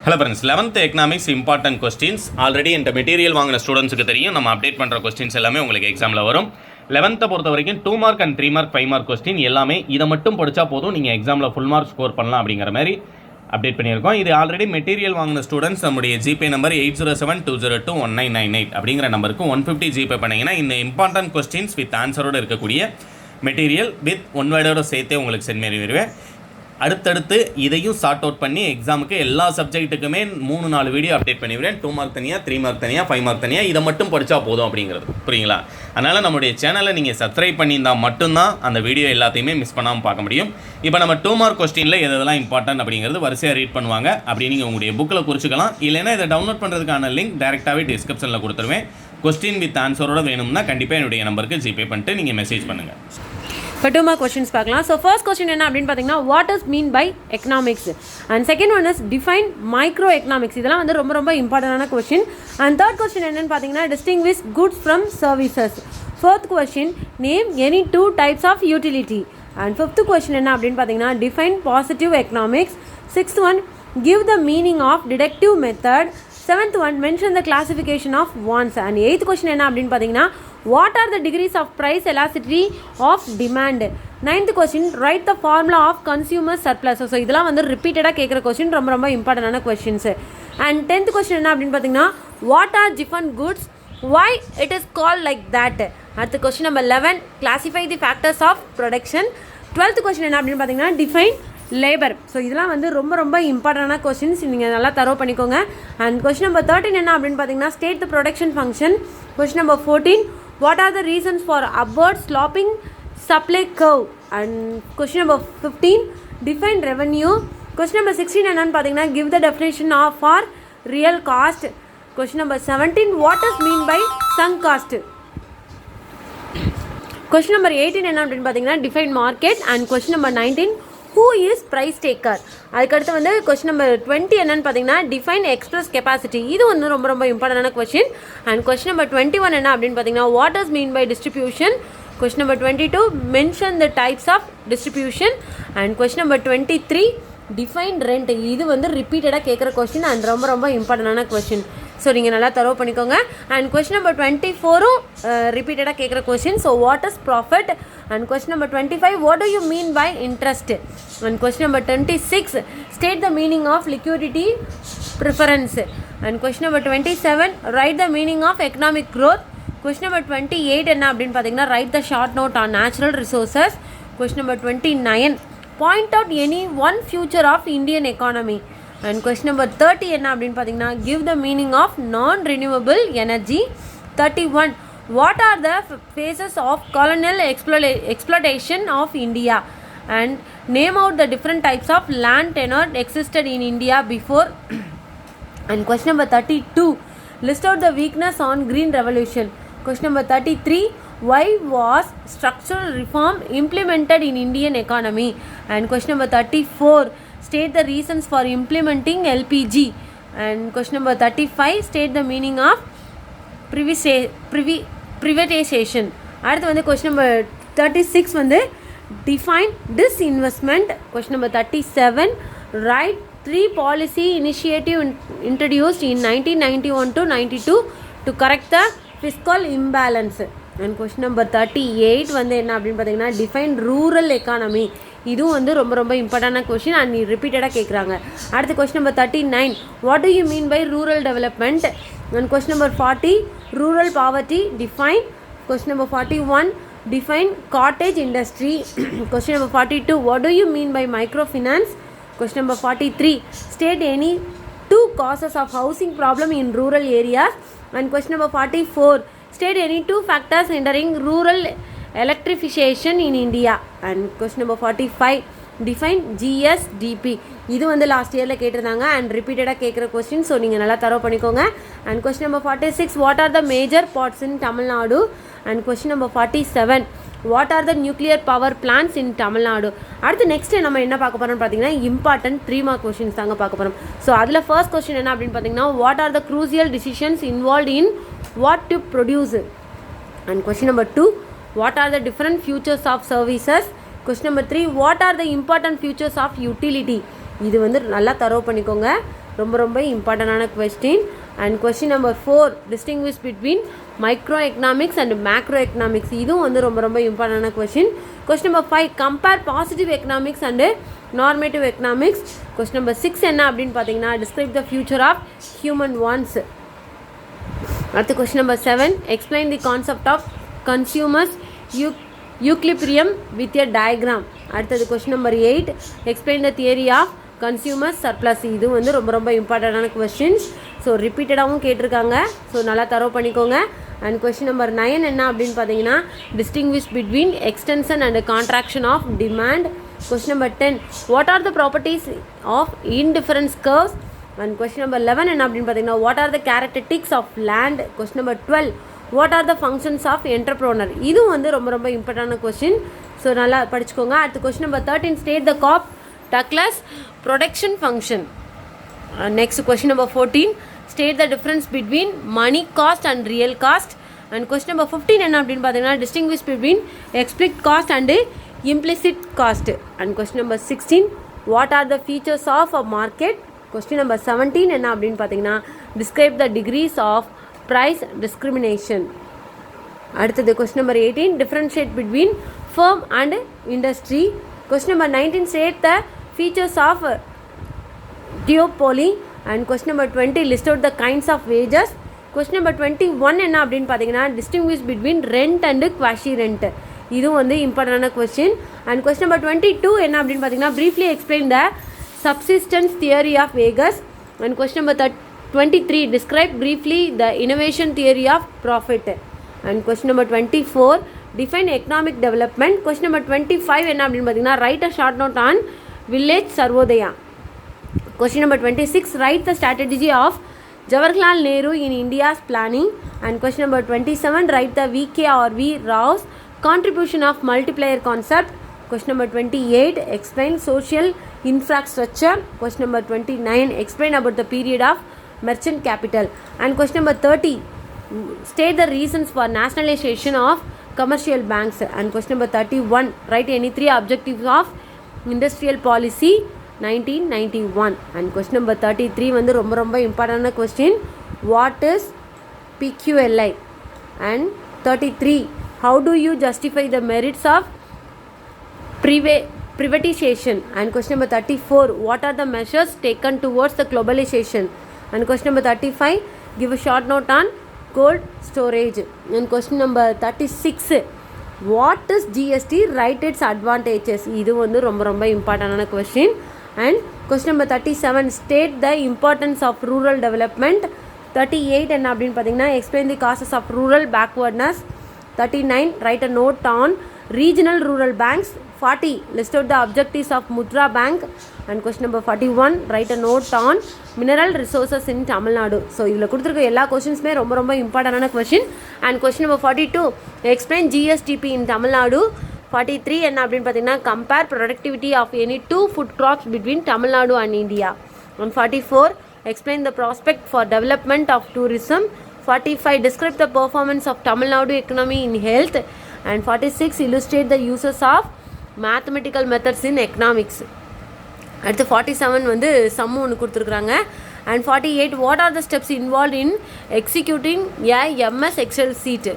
Hello friends, 11th economics important questions already இந்த material வாங்கின ஸ்டூடெண்ட்ஸுக்கு தெரியும். நம்ம அப்டேட் பண்ணுற கொஸ்டின்ஸ் எல்லாமே உங்களுக்கு எக்ஸாமில் வரும். 11th பொறுத்த வரைக்கும் 2 mark and 3 mark 5 mark question எல்லாமே இதை மட்டும் படித்தா போதும், நீங்கள் எக்ஸாமில் ஃபுல் மார்க் ஸ்கோர் பண்ணலாம் அப்படிங்கிற மாதிரி அப்டேட் பண்ணியிருக்கோம். இது ஆல்ரெடி மெட்டீரியல் வாங்கின ஸ்டூடெண்ட்ஸ் நம்முடைய ஜிபே நம்பர் 8072021998 அப்படிங்கிற நம்பருக்கு 150 ஜிபே பண்ணிங்கன்னா இந்த இம்பார்ட்டன்ட் கொஸ்டின்ஸ் வித் ஆன்சரோடு இருக்கக்கூடிய மெட்டீரியல் வித் ஒன் வேர்டோட சேர்த்தே உங்களுக்கு சென்ட் பண்ணிடுவேன். அடுத்தடுத்து இதையும் சார்ட் அவுட் பண்ணி எக்ஸாமுக்கு எல்லா சப்ஜெக்ட்டுக்குமே 3-4 வீடியோ அப்டேட் பண்ணிவிடுவேன். 2 மார்க் தனியாக, 3 மார்க் தனியாக, 5 மார்க் தனியாக. இதை மட்டும் படித்தா போதும் அப்படிங்கிறது புரியுங்களா? அதனால் நம்மளுடைய சேனலை நீங்கள் சப்ஸ்கிரைப் பண்ணியிருந்தால் மட்டும்தான் அந்த வீடியோ எல்லாத்தையுமே மிஸ் பண்ணாமல் பார்க்க முடியும். இப்போ நம்ம 2 மார்க் கொஸ்டினில் எதெல்லாம் இம்பார்ட்டன்ட் அப்படிங்கிறது வரிசையாக ரீட் பண்ணுவாங்க. அப்படி நீங்கள் உங்களுடைய புக்கில் குறிச்சிக்கலாம். இல்லைன்னா இதை டவுன்லோட் பண்ணுறதுக்கான லிங்க் டேரெக்டாகவே டிஸ்கிரிப்ஷனில் கொடுத்துருவேன். கொஸ்டின் வித் ஆன்சரோட வேணும்னா கண்டிப்பாக என்னுடைய நம்பருக்கு ஜிபே பண்ணிட்டு நீங்கள் மெசேஜ் பண்ணுங்கள். இப்போ 2 மார்க் கொஸ்டின்ஸ் பார்க்கலாம். ஸோ ஃபர்ஸ்ட் கொஸ்டின் என்ன அப்படின்னு பார்த்தீங்கன்னா, what is mean by economics, and second one is define micro economics. இதெல்லாம் வந்து ரொம்ப ரொம்ப இம்பார்ட்டன்டான கொஸ்டின். அண்ட் தேர்ட் கொஸ்டின் என்னன்னு பார்த்தீங்கன்னா, distinguish goods from services. Fourth question, name any 2 types of utility. And fifth question என்ன அப்படின்னு பார்த்தீங்கன்னா, define positive economics. Sixth one, give the meaning of deductive method. Seventh one, mention the classification of wants. And eighth question என்ன அப்படின்னு பார்த்தீங்கன்னா, what are the degrees of price elasticity of demand. ninth question, write the formula of consumer surplus. So இதெல்லாம் வந்து ரிப்பீட்டடாக கேட்குற question, ரொம்ப ரொம்ப இம்பார்ட்டண்டான கொஸ்டின்ஸு. அண்ட் 10th கொஸ்டின் என்ன அப்படின்னு பார்த்தீங்கன்னா, what are different goods, why it is called like that. அடுத்த question number 11, classify the factors of production. 12th question என்ன அப்படின்னு பார்த்தீங்கன்னா, டிஃபைன் லேபர். ஸோ இதெல்லாம் வந்து ரொம்ப ரொம்ப இம்பார்ட்டண்டான கொஸ்டின்ஸ், நீங்கள் நல்லா தரவு பண்ணிக்கோங்க. அண்ட் கொஸ்டின் நம்பர் 13 என்ன அப்படின்னு பார்த்தீங்கன்னா, state the production function. Question number 14, what are the reasons for upward sloping supply curve. And question number 15, define revenue. Question number 16 என்னன்னு பார்த்தீங்கன்னா, give the definition of for real cost. Question number 17, what is mean by sunk cost. Question number 18 என்ன அப்படின்னு பார்த்தீங்கன்னா, define market. And question number 19, who is price taker. அதுக்கடுத்து வந்து question number 20 என்னன்னு பார்த்தீங்கன்னா, define express capacity. இது வந்து ரொம்ப ரொம்ப இம்பார்ட்டண்டான கொஸ்டின். அண்ட் கொஸ்டின் நம்பர் 21 என்ன அப்படின்னு பார்த்தீங்கன்னா, what is mean by distribution. Question number 22, mention the types of distribution. And question number 23, define rent. இது வந்து ரிப்பீட்டடாக கேட்குற கொஸ்டின் அண்ட் ரொம்ப ரொம்ப இம்பார்ட்டண்டான கொஸ்டின். ஸோ நீங்கள் நல்லா தரவு பண்ணிக்கோங்க. அண்ட் கொஸ்டின் நம்பர் 24ம் ரிப்பீட்டடாக கேட்குற question. So what is profit. And question number 25, what do you mean by interest. And question number 26, state the meaning of liquidity preference. And question number 27, write the meaning of economic growth. Question number 28 என்ன அப்படின்னு பார்த்தீங்கன்னா, write the short note on natural resources. Question number 29, point out any one feature of Indian economy. And question number 30 என்ன அப்படின்னு பார்த்தீங்கன்னா, give the meaning of non renewable energy. 31, what are the phases of colonial exploitation of India. And name out the different types of land tenure existed in India before. And question number 32, list out the weakness on green revolution. Question number 33, why was structural reform implemented in Indian economy. And question number 34, state the reasons for implementing LPG. And question number 35, state the meaning of privatization. அடுத்து வந்து question number 36 வந்து define disinvestment. Question number 37, write 3 policy initiative introduced in 1991 to 92 to correct the fiscal imbalance. And question number 38 வந்து என்ன அப்படின்னு பார்த்தீங்கன்னா, define rural economy. இதுவும் வந்து ரொம்ப ரொம்ப இம்பார்ட்டண்டான கொஸ்டின் அண்ட் ரிப்பீட்டடாக கேட்குறாங்க. அடுத்து question number 39, what do you mean by rural development. And question number 40, rural poverty define. Question number 41, define cottage industry. Question number 42, what do you mean by micro finance. Question number 43, state any 2 causes of housing problem in rural areas. And question number 44, state any 2 factors hindering rural electrification in India. And question number 45, define GSDP. இது வந்து last இயரில் கேட்டிருந்தாங்க and ரிப்பீட்டடாக கேட்குற question. So நீங்கள் நல்லா தரவு பண்ணிக்கோங்க. And question number 46, what are the major ports in Tamil Nadu. And question number 47, what are the nuclear power plants in Tamil Nadu. அடுத்து நெக்ஸ்ட் நம்ம என்ன பார்க்க போகிறோம்னு பார்த்தீங்கன்னா, இம்பார்ட்டன்ட் 3 மார்க் கொஸ்டின்ஸ் தாங்க பார்க்க போகிறோம். ஸோ அதில் ஃபர்ஸ்ட் கொஸ்டின் என்ன அப்படின்னு பார்த்தீங்கன்னா, what are the crucial decisions involve in what to produce. And question number 2, what are the different features of services. Question number 3, what are the important features of utility. இது வந்து நல்லா தரவு பண்ணிக்கோங்க, ரொம்ப ரொம்ப இம்பார்ட்டண்டான question. And question number 4, distinguish between micro economics and macro economics, இதுவும் வந்து ரொம்ப ரொம்ப இம்பார்ட்டண்டான question. Question number 5, compare positive economics and normative economics. Question number 6 என்ன அப்படின்னு பார்த்தீங்கன்னா, describe the future of human wants. அடுத்து question number 7, explain the concept of consumer's equilibrium with a diagram. அடுத்தது question number 8, explain the theory of consumer surplus. இது வந்து ரொம்ப ரொம்ப இம்பார்ட்டண்டான கொஸ்டின்ஸ். ஸோ ரிப்பீட்டடாகவும் கேட்டிருக்காங்க, ஸோ நல்லா தரவு பண்ணிக்கோங்க. அண்ட் கொஸ்டின் நம்பர் 9 என்ன அப்படின்னு பார்த்தீங்கன்னா, distinguish between extension and contraction of demand. Question number 10, what are the properties of indifference curves. And question number 11 என்ன அப்படின்னு பார்த்தீங்கன்னா, what are the characteristics of land. Question number 12, what are the functions of entrepreneur. இதுவும் வந்து ரொம்ப ரொம்ப இம்பார்ட்டண்டான question, so நல்லா படிச்சுக்கோங்க. அடுத்து question number 13, state the Cobb Douglas production function. Next question number 14, state the difference between money cost and real cost. And question number 15 என்ன அப்படின்னு பார்த்தீங்கன்னா, distinguish between explicit cost and implicit cost. And question number 16, what are the features of a market. Question number 17 என்ன அப்படின்னு பார்த்தீங்கன்னா, describe the degrees of price discrimination. அடுத்தது question number 18, differentiate between firm and industry. Question number 19, state the features of duopoly. And question number 20, list out the kinds of wages. Question number 21 என்ன அப்படின்னு பார்த்தீங்கன்னா, distinguish between rent and quasi rent. இதுவும் வந்து இம்பார்ட்டண்டான question. And question number 22 என்ன அப்படின்னு பார்த்தீங்கன்னா, briefly explain the subsistence theory of wages. And question number 23, describe briefly the innovation theory of profit. And question number 24, define economic development. Question number 25 என்ன அப்படின்னு பார்த்தீங்கன்னா, write a short note on village sarvodaya. Question number 26, write the strategy of Jawaharlal Nehru in India's planning. And question number 27, write the VK or V Rao's contribution of multiplier concept. Question number 28, explain social infrastructure. Question number 29, explain about the period of merchant capital. And question number 30, state the reasons for nationalization of commercial banks. And question number 31, write any 3 objectives of industrial policy 1991. And question number 33 வந்து ரொம்ப ரொம்ப இம்பார்ட்டண்டான question, what is PQLI. And 33, how do you justify the merits of privatization. And question number 34, what are the measures taken towards the globalization. And question number 35, give a short note on cold storage. And question number 36, what is GST, write its advantages. இது வந்து ரொம்ப ரொம்ப இம்பார்ட்டண்டான question. And question number 37, state the importance of rural development. 38 என்ன அப்படின்னு பார்த்தீங்கன்னா, explain the causes of rural backwardness. 39, write a note on regional rural banks. 40, list out the objectives of Mudra Bank. And question number 41, write a note on mineral resources in Tamil Nadu. So இதில் கொடுத்துருக்க எல்லா கொஸ்டின்ஸுமே ரொம்ப ரொம்ப இம்பார்ட்டண்டான question. And question number 42, explain GSTP in Tamil Nadu. 43 என்ன அப்படின்னு பார்த்தீங்கன்னா, compare productivity of any 2 food crops between Tamil Nadu and India. And 44, explain the prospect for development of tourism. 45, describe the performance of Tamil Nadu economy in health. And 46, illustrate the uses of mathematical methods in economics. அடுத்து 47 வந்து சம்மு ஒன்று கொடுத்துருக்குறாங்க. And 48, what are the steps involve in executing MS excel sheet.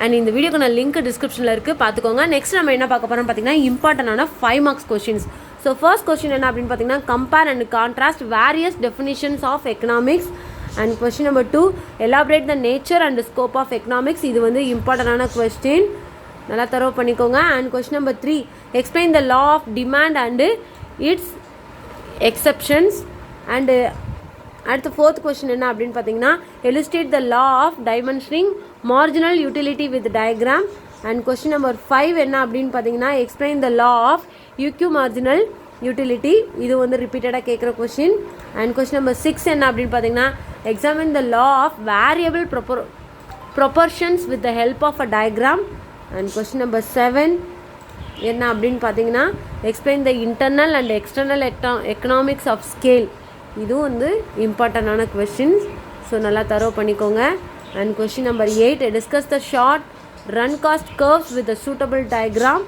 அண்ட் இந்த வீடியோக்கு நான் link டிஸ்கிரிப்ஷனில் இருக்குது, பார்த்துக்கோங்க. நெக்ஸ்ட் நம்ம என்ன பார்க்க போகிறோம்னு பார்த்தீங்கன்னா, இம்பார்ட்டண்டான 5 marks questions. So first question என்ன அப்படின்னு பார்த்தீங்கன்னா, compare and contrast various definitions of economics. And question number 2, elaborate the nature and scope of economics. இது வந்து இம்பார்ட்டண்டான கொஸ்டின், நல்லா தரவு பண்ணிக்கோங்க. And question number 3, explain the law of demand and its exceptions. And அடுத்து ஃபோர்த் கொஸ்டின் என்ன அப்படின்னு பார்த்தீங்கன்னா, illustrate the law of dimensioning marginal utility with diagram. And question number 5 என்ன அப்படின்னு பார்த்தீங்கன்னா, explain the law of UQ marginal utility. இது வந்து ரிப்பீட்டடாக கேட்குற கொஸ்டின். அண்ட் கொஸ்டின் நம்பர் 6 என்ன அப்படின்னு பார்த்தீங்கன்னா, examine the law of variable proportions with the help of a diagram. And question number 7 என்ன அப்படின்னு பார்த்தீங்கன்னா, explain the internal and external economics of scale. இதுவும் வந்து இம்பார்ட்டண்டான கொஸ்டின்ஸ், ஸோ நல்லா தரவு பண்ணிக்கோங்க. And question number 8, discuss the short run cost curves with a suitable diagram.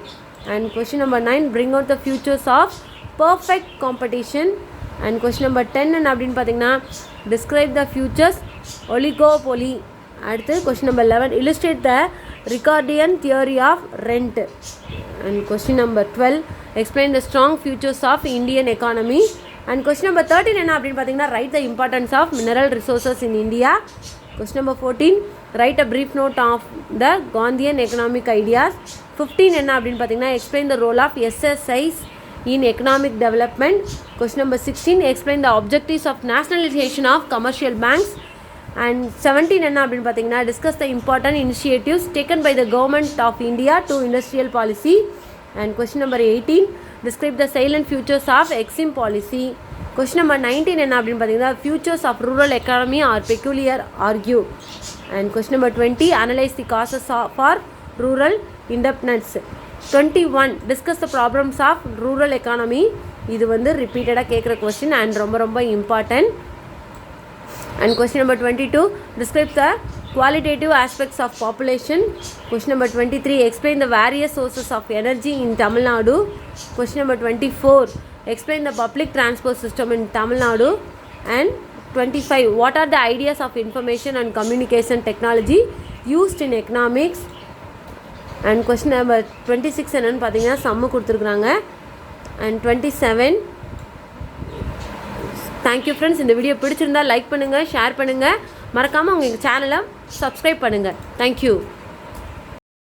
And question number 9, bring out the features of perfect competition. And question number 10 என்ன அப்படின்னு பார்த்தீங்கன்னா describe த features ஒலிகோபொலி. அடுத்து question number 11 illustrate the Ricardian theory of rent. And question number 12 explain the strong futures of Indian economy. And question number 13 என்ன அப்படின்னு பார்த்தீங்கன்னா write the importance of mineral resources in India. Question number 14 write a brief note of the Gandhian economic ideas. 15 என்ன அப்படின்னு பார்த்தீங்கன்னா explain the role of SSIs in economic development. Question number 16 explain the objectives of nationalization of commercial banks. And 17 என்ன அப்படின்னு பார்த்தீங்கன்னா discuss the important initiatives taken by the government of India to industrial policy. And question number 18 describe the silent futures of exim policy. Question number 19 என்ன அப்படின்னு பார்த்தீங்கன்னா futures of rural economy are peculiar argue. And question number 20 analyze the causes for rural indebtedness. 21 discuss the problems of rural economy. இது வந்து ரிப்பீட்டடாக கேட்குற question and ரொம்ப ரொம்ப important. And question number 22 describe the qualitative aspects of population. Question number 23 explain the various sources of energy in Tamil Nadu. Question number 24 explain the public transport system in Tamil Nadu. And 25 what are the ideas of information and communication technology used in economics. And question number 26 என்னன்னு பார்த்தீங்கன்னா சம்மு கொடுத்துருக்குறாங்க. And 27 thank you friends. இந்த video பிடிச்சிருந்தா like பண்ணுங்கள், share பண்ணுங்கள், மறக்காமல் உங்கள் சேனலை சப்ஸ்கிரைப் பண்ணுங்கள். தேங்க்யூ.